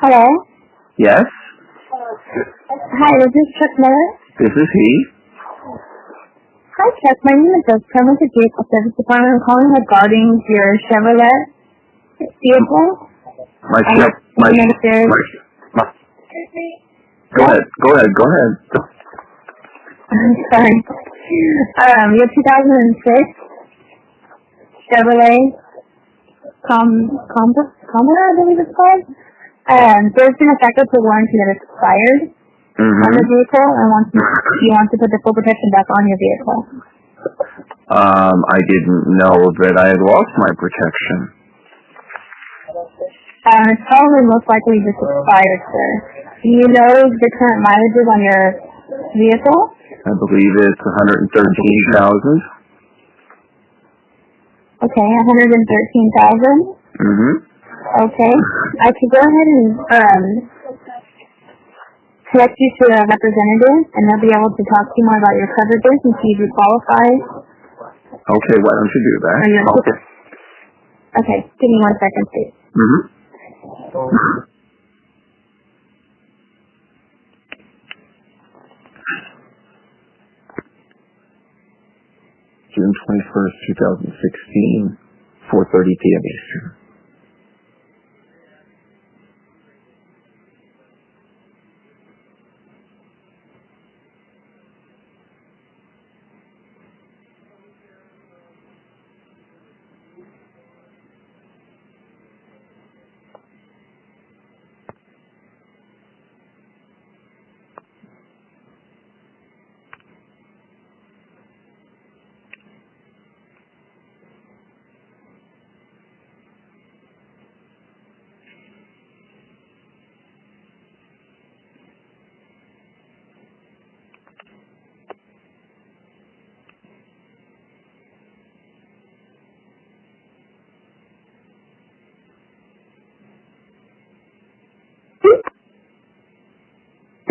Hello? Yes? Hi, is this Chuck Miller? This is he. Hi, Chuck. My name is Jessica. I'm with the Vehicle Service Department. I'm calling regarding your Chevrolet vehicle. Go ahead. I'm sorry. Your 2006 Chevrolet Compass, I believe it's called. There's been a factor for warranty that expired on the vehicle, and you want to put the full protection back on your vehicle. I didn't know that I had lost my protection. It's probably most likely just expired, sir. Do you know the current mileages on your vehicle? I believe it's 113,000. Okay, 113,000. Okay, I could go ahead and connect you to a representative, and they'll be able to talk to you more about your coverages and see if you qualify. Okay, why don't you do that? Okay, give me 1 second, please. June 21st, 2016, 4:30 p.m. Eastern.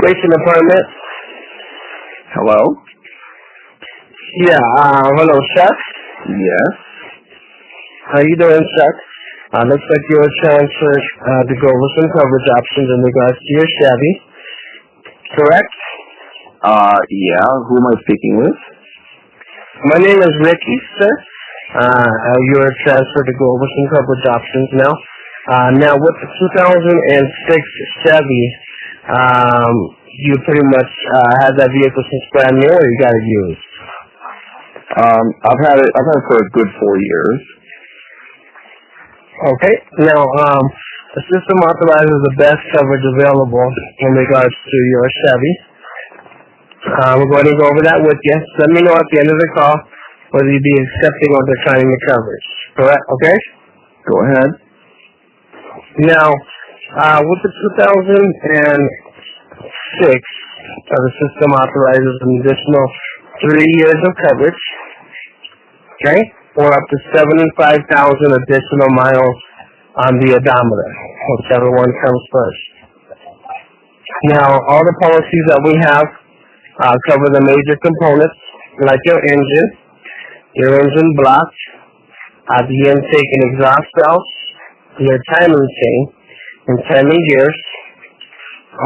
Racing Apartment. Hello? Yeah, hello, Chuck. Yes. How you doing, Chuck? Looks like you were transferred to go over some coverage options in regards to your Chevy. Correct? Yeah. Who am I speaking with? My name is Ricky, sir. You were transferred to go over some coverage options now. Now, with the 2006 Chevy, you pretty much had that vehicle since brand new, or you got it used? I've had it for a good 4 years. Okay. Now, the system authorizes the best coverage available in regards to your Chevy. We're going to go over that with you. Let me know at the end of the call whether you'd be accepting or declining the coverage. Correct? Okay? Go ahead. Now, with the 2006, the system authorizes an additional 3 years of coverage, okay, or up to 75,000 additional miles on the odometer, whichever one comes first. Now, all the policies that we have cover the major components, like your engine block, the intake and exhaust valves, your timing chain, and timing gears,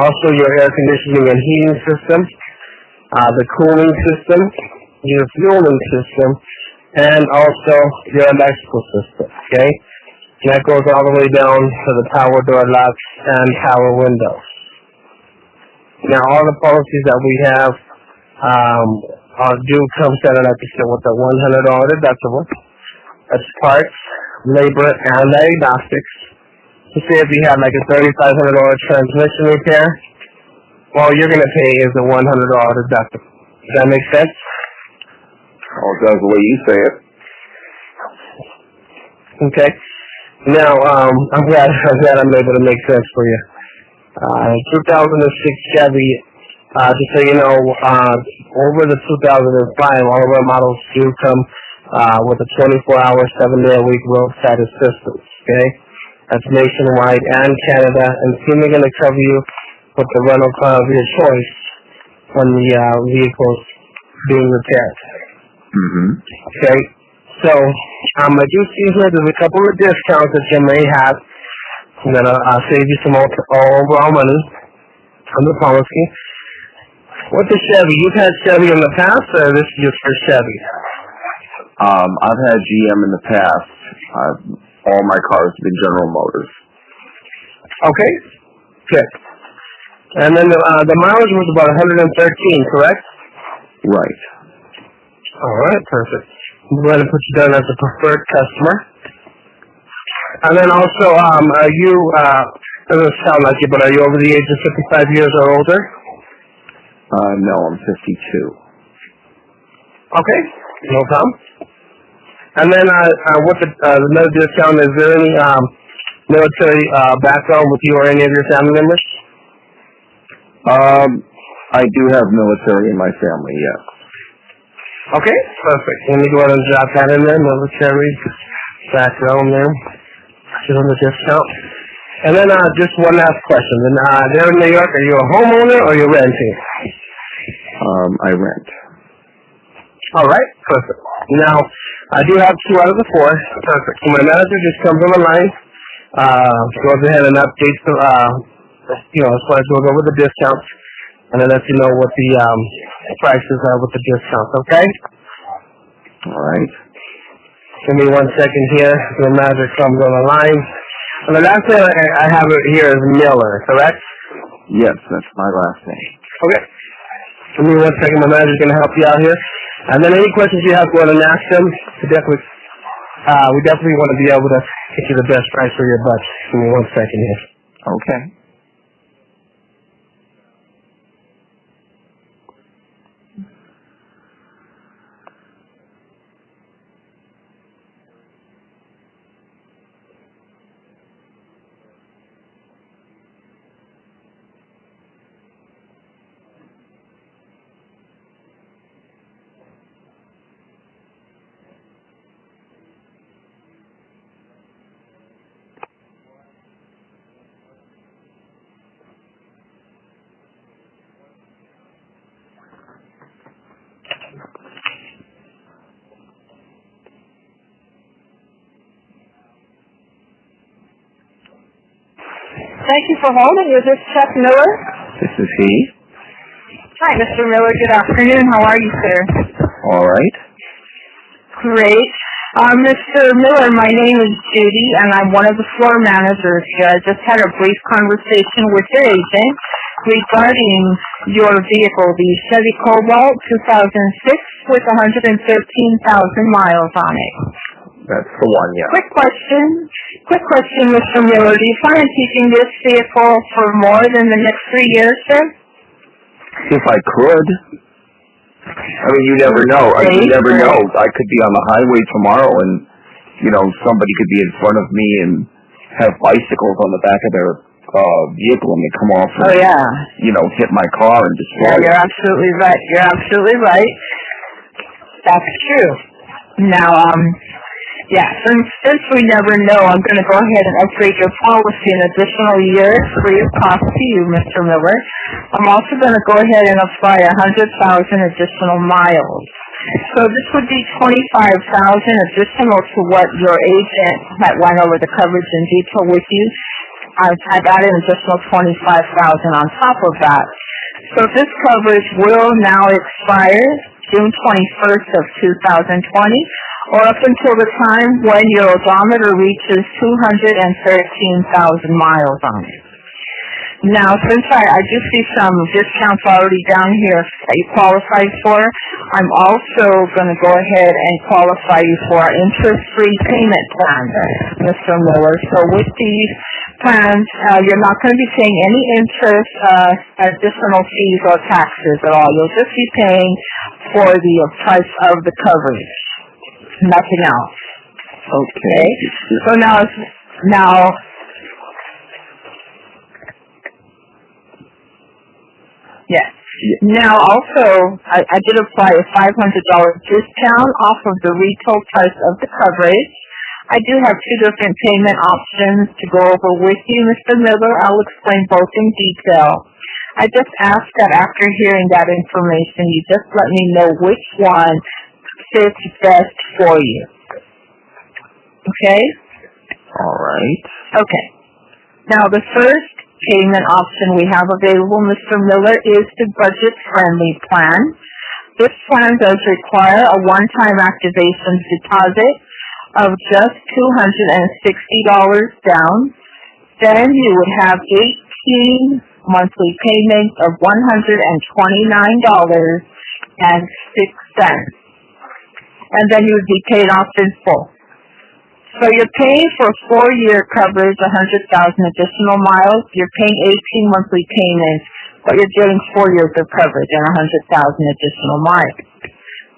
also your air conditioning and heating system, the cooling system, your fueling system, and also your electrical system, okay? And that goes all the way down to the power door locks and power windows. Now, all the policies that we have do come standard, like I said, with a $100 deductible. That's parts, labor, and diagnostics. So say if you have like a $3,500 transmission repair, all you're going to pay is the $100 deductible. Does that make sense? Oh, it does the way you say it. Okay. Now, I'm glad I'm able to make sense for you. 2006 Chevy, just so you know, over the 2005, all of our models do come with a 24-hour, 7-day-a-week roadside assistance, okay? That's nationwide and Canada, and soon they're going to cover you with the rental car of your choice when the vehicle's being repaired. Okay, so I do see here there's a couple of discounts that you may have I'm gonna save you some overall money on the policy. With the Chevy, you've had Chevy in the past, or this is your first Chevy? I've had GM in the past. All my cars have been General Motors. Okay, good. And then the mileage was about 113, correct? Right. All right, perfect. I'm going to put you down as a preferred customer. And then also, are you, doesn't sound like it, but are you over the age of 55 years or older? No, I'm 52. Okay, no problem. And then with another discount, is there any military background with you or any of your family members? I do have military in my family, yes. Okay, perfect. Let me go ahead and drop that in there, military background there. Give them the discount. And then just one last question. And there in New York, are you a homeowner or you're renting? I rent. All right, perfect. Now, I do have 2 out of the 4. Perfect. So my manager just comes on the line, goes ahead and updates the, as far as goes over the discounts, and then lets you know what the prices are with the discounts, okay? All right. Give me 1 second here. The manager comes on the line. And the last name I have it here is Miller, correct? Yes, that's my last name. Okay. Give me 1 second. My manager's going to help you out here. And then any questions you have, go ahead and ask them. We definitely want to be able to get you the best price for your budget. Give me 1 second here. Okay. Thank you for holding. Is this Chuck Miller? This is he. Hi, Mr. Miller. Good afternoon. How are you, sir? All right. Great. Mr. Miller, my name is Judy, and I'm one of the floor managers here. I just had a brief conversation with your agent regarding your vehicle, the Chevy Cobalt 2006 with 113,000 miles on it. That's the one, yeah. Quick question, Mr. Miller. Do you plan on keeping this vehicle for more than the next 3 years, sir? If I could. I mean, you never know. You never know. I could be on the highway tomorrow and, somebody could be in front of me and have bicycles on the back of their vehicle and they come off and, hit my car and destroy it. You're absolutely right. You're absolutely right. That's true. Now, since we never know, I'm going to go ahead and upgrade your policy an additional year free of cost to you, Mr. Miller. I'm also going to go ahead and apply 100,000 additional miles. So this would be 25,000 additional to what your agent had went over the coverage in detail with you. I've added an additional 25,000 on top of that. So this coverage will now expire June 21st of 2020, or up until the time when your odometer reaches 213,000 miles on it. Now, since I do see some discounts already down here that you qualify for, I'm also going to go ahead and qualify you for our interest-free payment plan, Mr. Miller. So with these plans, you're not going to be paying any interest, additional fees, or taxes at all. You'll just be paying for the price of the coverage. Nothing else. Okay. So now, yes. Now also, I did apply a $500 discount off of the retail price of the coverage. I do have 2 different payment options to go over with you, Mr. Miller. I'll explain both in detail. I just ask that after hearing that information, you just let me know which one fits best for you. Okay? All right. Okay. Now, the first payment option we have available, Mr. Miller, is the budget-friendly plan. This plan does require a one-time activation deposit of just $260 down. Then you would have 18 monthly payments of $129.06. And then you would be paid off in full. So you're paying for 4-year coverage, 100,000 additional miles. You're paying 18 monthly payments, but you're getting 4 years of coverage and 100,000 additional miles.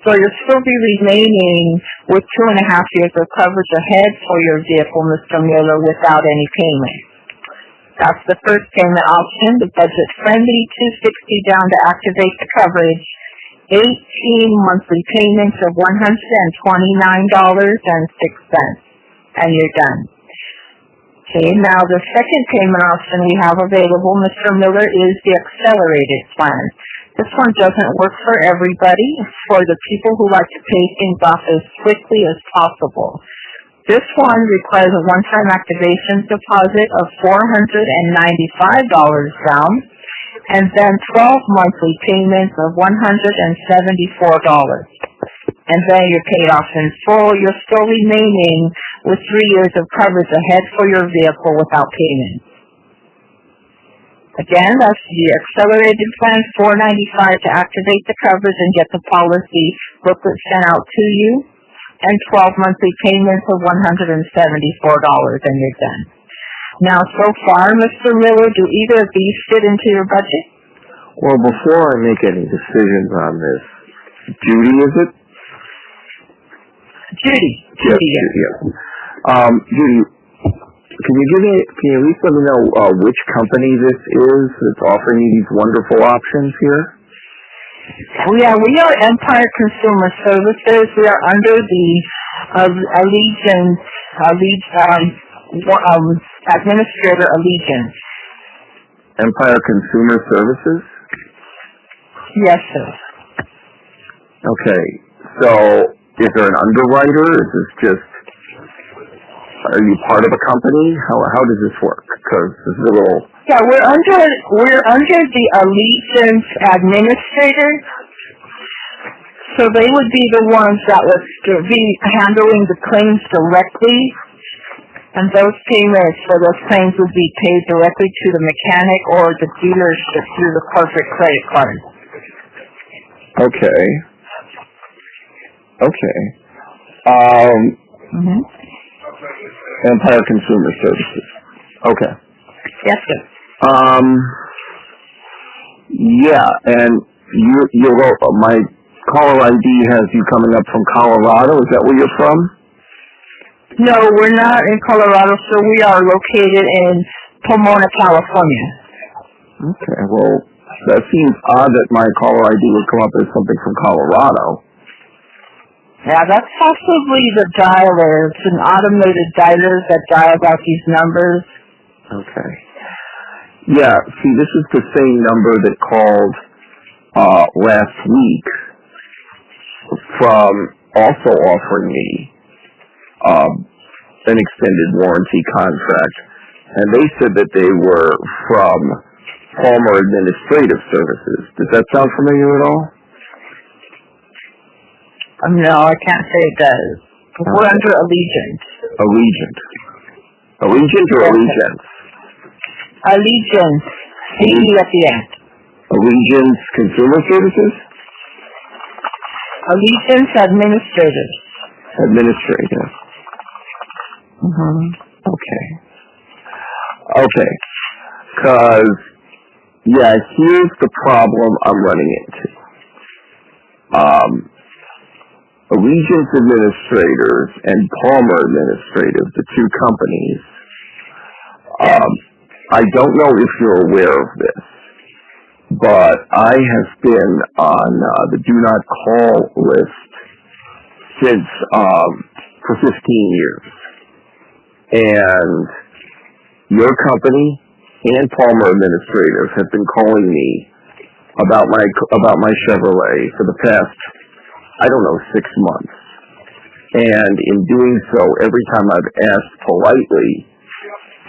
So you'll still be remaining with 2.5 years of coverage ahead for your vehicle, Mr. Miller, without any payment. That's the first payment option, the budget-friendly, $260 down to activate the coverage, 18 monthly payments of $129.06. And you're done. Okay, now the second payment option we have available, Mr. Miller, is the accelerated plan. This one doesn't work for everybody. It's for the people who like to pay things off as quickly as possible. This one requires a one-time activation deposit of $495 down, and then 12 monthly payments of $174. And then you're paid off in full. You're still remaining with 3 years of coverage ahead for your vehicle without payment. Again, that's the accelerated plan, $495 to activate the coverage and get the policy booklet sent out to you, and 12 monthly payments of $174, and you're done. Now, so far, Mr. Miller, do either of these fit into your budget? Well, before I make any decisions on this, Judy, is it? Judy. Yes. Judy, can you at least let me know which company this is that's offering you these wonderful options here? Yeah, we are Empire Consumer Services. We are under the Administrator Allegiance. Empire Consumer Services? Yes, sir. Okay, so is there an underwriter? Is this just, are you part of a company? How does this work? Because this is a little... Yeah, we're under the Allegiance Administrator. So they would be the ones that would be handling the claims directly. And those payments for those claims would be paid directly to the mechanic or the dealership through the corporate credit card. Okay. Empire Consumer Services. Okay. Yes, sir. Yeah, and my caller ID has you coming up from Colorado. Is that where you're from? No, we're not in Colorado, sir. We are located in Pomona, California. Okay, well, that seems odd that my caller ID would come up as something from Colorado. Yeah, that's possibly the dialer. It's an automated dialer that dials out these numbers. Okay. Yeah, see, this is the same number that called last week from also offering me an extended warranty contract. And they said that they were from Palmer Administrative Services. Does that sound familiar at all? No, I can't say it does. We're under Allegiance. Allegiant or Allegiance? Allegiance. C-E at the end. Allegiance Consumer Services? Allegiance Administrators. Administrator. Okay. Because, yeah, here's the problem I'm running into. Allegiance Administrators and Palmer Administrative, the two companies, I don't know if you're aware of this, but I have been on the Do Not Call list since for 15 years. And your company and Palmer Administrators have been calling me about my Chevrolet for the past, 6 months. And in doing so, every time I've asked politely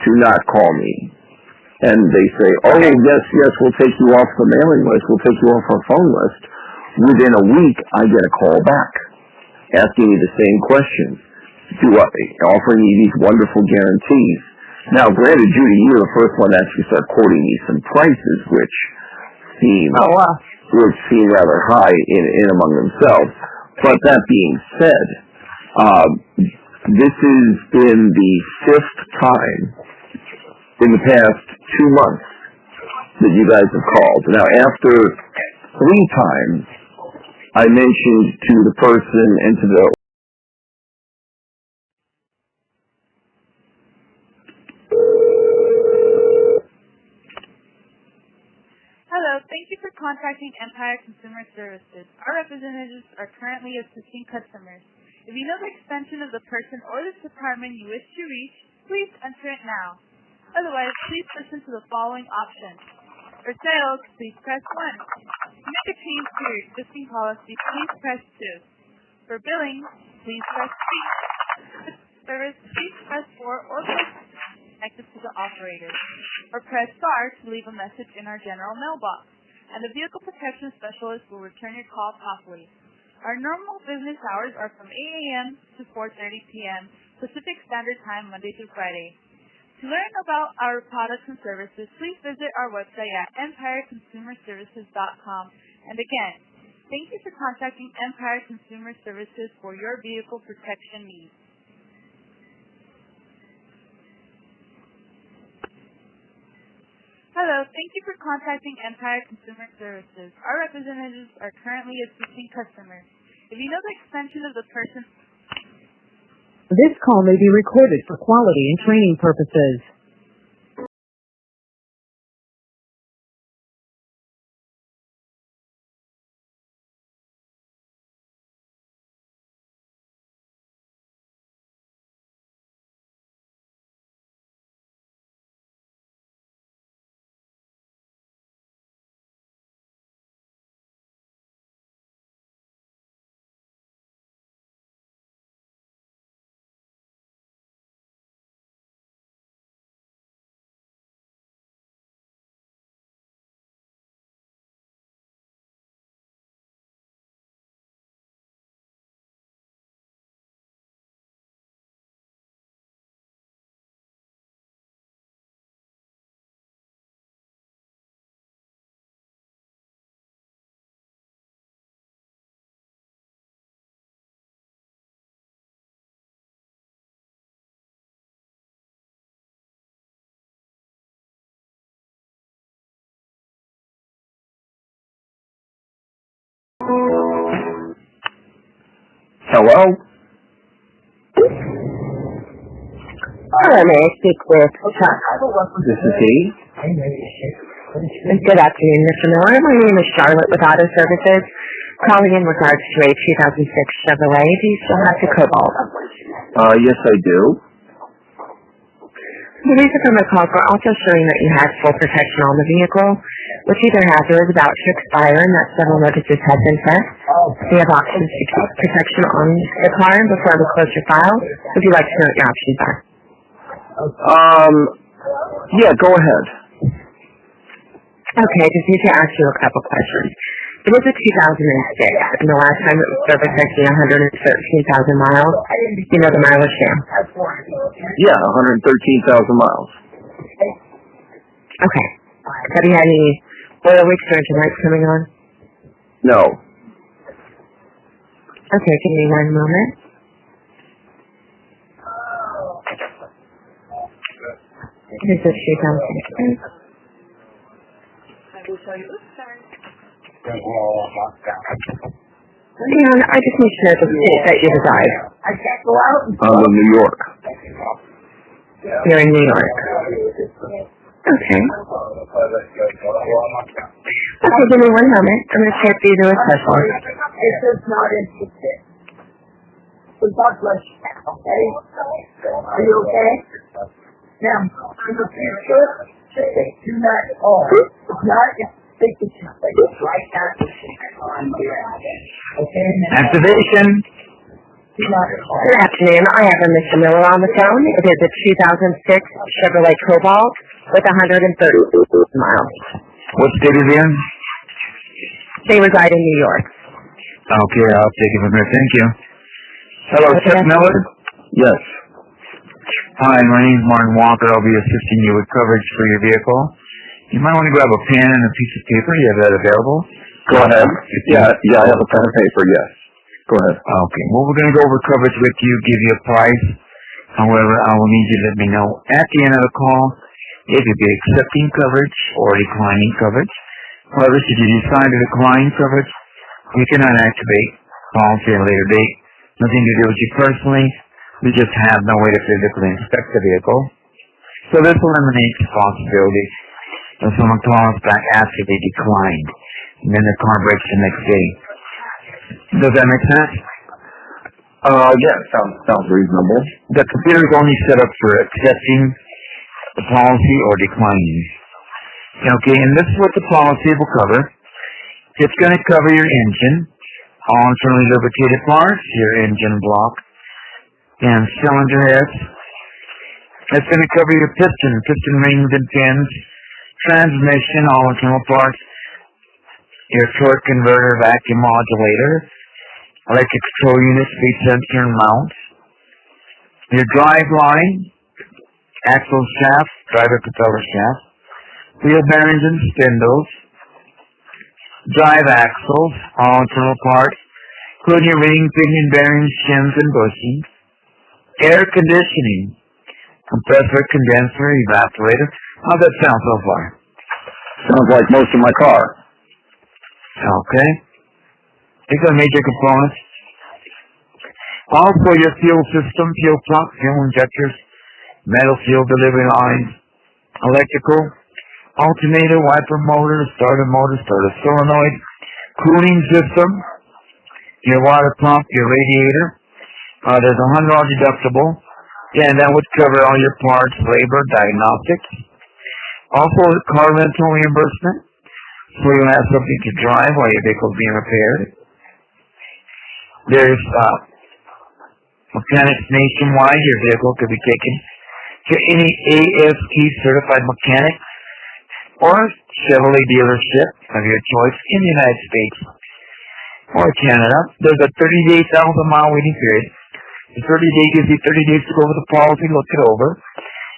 to not call me, and they say, oh, yes, we'll take you off the mailing list, we'll take you off our phone list. Within a week, I get a call back asking me the same questions, offering me these wonderful guarantees. Now, granted, Judy, you were the first one to actually start quoting me some prices, which seem rather high in among themselves. But that being said, this has been the 5th time in the past 2 months that you guys have called. Now, after 3 times, I mentioned to the person and to the Hello, thank you for contacting Empire Consumer Services. Our representatives are currently assisting customers. If you know the extension of the person or the department you wish to reach, please enter it now. Otherwise, please listen to the following options. For sales, please press 1. To make a change to your existing policy, please press 2. For billing, please press 3. For service, please press 4 or press connected to the operator, or press star to leave a message in our general mailbox, and the vehicle protection specialist will return your call promptly. Our normal business hours are from 8 a.m. to 4:30 p.m. Pacific Standard Time, Monday through Friday. To learn about our products and services, please visit our website at empireconsumerservices.com. And again, thank you for contacting Empire Consumer Services for your vehicle protection needs. Hello, thank you for contacting Empire Consumer Services. Our representatives are currently assisting customers. If you know the extension of the person... This call may be recorded for quality and training purposes. Hello? Hello, may I speak with Chuck? This is he. Good afternoon, Mr. Miller. My name is Charlotte with Auto Services, calling in regards to a 2006 Chevrolet. Do you still have the Cobalt? Yes, I do. The reason for my call is we're also showing that you have full protection on the vehicle, which either has or is about to expire and that several notices have been sent. We have options to keep protection on the car before we close your file. Would you like to know what your options are? Yeah, go ahead. Okay, just need to ask you a couple questions. It is a 2006, and the last time it was serviced actually 113,000 miles. You know the mileage there? Yeah, 113,000 miles. Okay. Have you had any oil leaks or engine lights coming on? No. Okay, give me one moment. This is 2006. And I just need to know the state that you reside. I'm in New York. You're in New York. Okay. Okay, give me one moment. I'm going to transfer you to a specialist. It's just not interested. So God bless you, okay? Are you okay? Now, in the future, do not call. It's not think it's right now. Okay? Activation. Good afternoon. I have a Mr. Miller on the phone. It is a 2006 Chevrolet Cobalt with 130 miles. What state is he in? They reside in New York. Okay, I'll take it from here. Thank you. Hello, Okay. Chuck Miller? Yes. Hi, my name is Martin Walker. I'll be assisting you with coverage for your vehicle. You might want to grab a pen and a piece of paper. You have that available? Go ahead. Yeah, I have a pen and paper, yes. Go ahead. Okay, well, we're going to go over coverage with you, give you a price. However, I will need you to let me know at the end of the call if you'll be accepting coverage or declining coverage. However, should you decide to decline coverage, we cannot activate policy at a later date. Nothing to do with you personally. We just have no way to physically inspect the vehicle. So this eliminates the possibility of someone calling us back after they declined, and then the car breaks the next day. Does that make sense? Yeah, sounds reasonable. The computer is only set up for accepting the policy or declining. Okay, and this is what the policy will cover. It's going to cover your engine, all internally lubricated parts, your engine block, and cylinder heads. It's going to cover your piston rings and pins, transmission, all internal parts, your torque converter, vacuum modulator, electric control unit, speed sensor and mounts, your drive line, axle shaft, driver propeller shaft, wheel bearings and spindles, drive axles, all internal parts, including your ring, pinion bearings, shims, and bushings, air conditioning, compressor, condenser, evaporator. How's that sound so far? Sounds like most of my car. Okay. These are major components. Also your fuel system, fuel pump, fuel injectors, metal fuel delivery lines, electrical, alternator, wiper motor, starter solenoid, cooling system, your water pump, your radiator. There's a $100 deductible, and that would cover all your parts, labor, diagnostics. Also, car rental reimbursement, so you'll have something to drive while your vehicle's being repaired. There's mechanics nationwide. Your vehicle could be taken to any AST certified mechanic or Chevrolet dealership of your choice in the United States or Canada. There's a 30-day 1,000-mile waiting period. The 30-day gives you 30 days to go over the policy, look it over.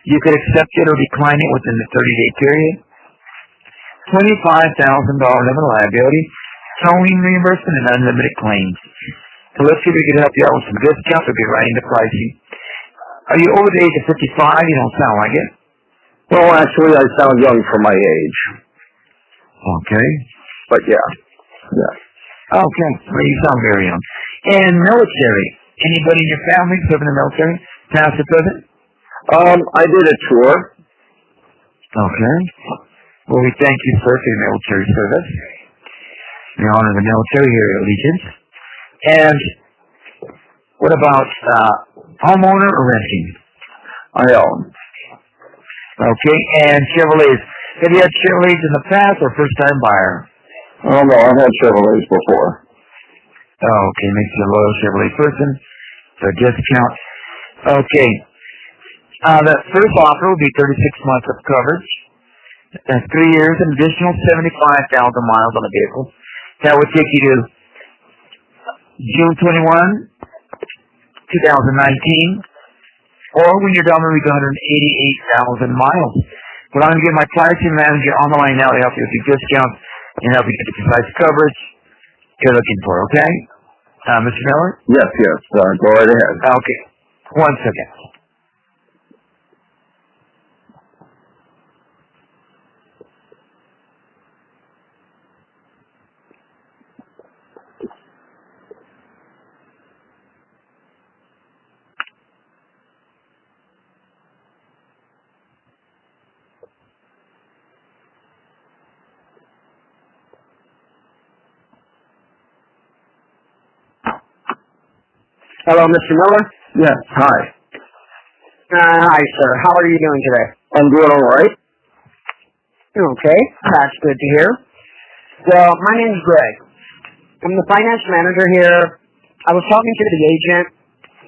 You could accept it or decline it within the 30-day period. $25,000 limit liability, towing reimbursement, and unlimited claims. So let's see if we can help you out with some discounts or get right into pricing. Are you over the age of 55? You don't sound like it. Well, actually, I sound young for my age. Okay. But yeah. Okay. Well, you sound very young. And military. Anybody in your family serving in the military? Past or present? I did a tour. Okay. Well, we thank you, sir, for your military service. We honor the military here at Allegiance. And what about homeowner or renting? I own. Okay. And Chevrolets. Have you had Chevrolets in the past or first-time buyer? Oh, no, I've had Chevrolets before. Okay, makes you a loyal Chevrolet person. So discount. Okay. The first offer will be 36 months of coverage. That's 3 years, an additional 75,000 miles on the vehicle. That would take you to June 21, 2019, or when you're done, it'll be 188,000 miles. But I'm going to get my pricing manager on the line now to help you with your discounts and help you get the precise coverage you're looking for, okay? Mr. Miller? Yes. Go right ahead. Okay. 1 second. Hello, Mr. Miller? Yes, hi. Hi, sir. How are you doing today? I'm doing all right. Okay, that's good to hear. Well, my name's Greg. I'm the finance manager here. I was talking to the agent.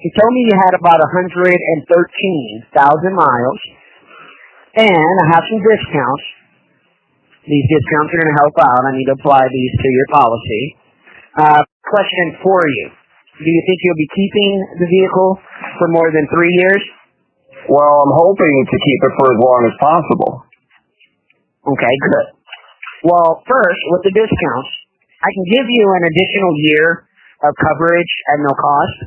He told me you had about 113,000 miles, And I have some discounts. These discounts are going to help out. I need to apply these to your policy. Question for you. Do you think you'll be keeping the vehicle for more than 3 years? Well, I'm hoping to keep it for as long as possible. Okay, good. Well, first, with the discounts, I can give you an additional year of coverage at no cost.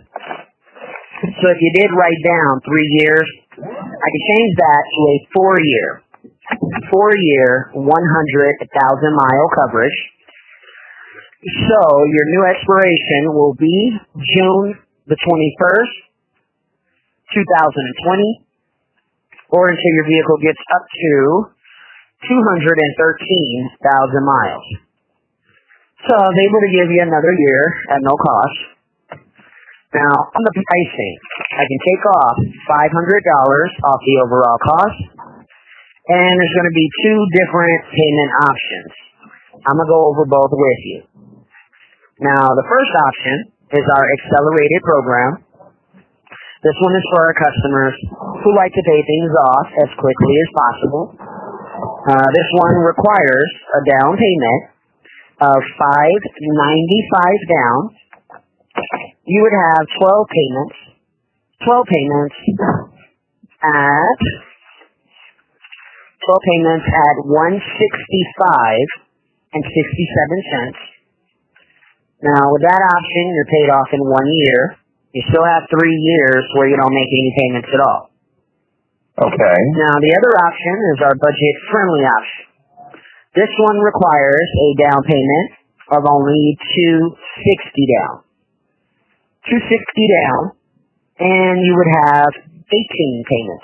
So if you did write down 3 years, I can change that to a 4-year. 4-year, 100,000 mile coverage. So your new expiration will be June the 21st, 2020, or until your vehicle gets up to 213,000 miles. So I was able to give you another year at no cost. Now, on the pricing, I can take off $500 off the overall cost, and there's going to be 2 different payment options. I'm going to go over both with you. Now, the first option is our accelerated program. This one is for our customers who like to pay things off as quickly as possible. This one requires a down payment of $595 down. You would have 12 payments. 12 payments at $165.67. Now, with that option, you're paid off in 1 year. You still have 3 years where you don't make any payments at all. Okay. Now, the other option is our budget-friendly option. This one requires a down payment of only $260 down. $260 down, and you would have 18 payments.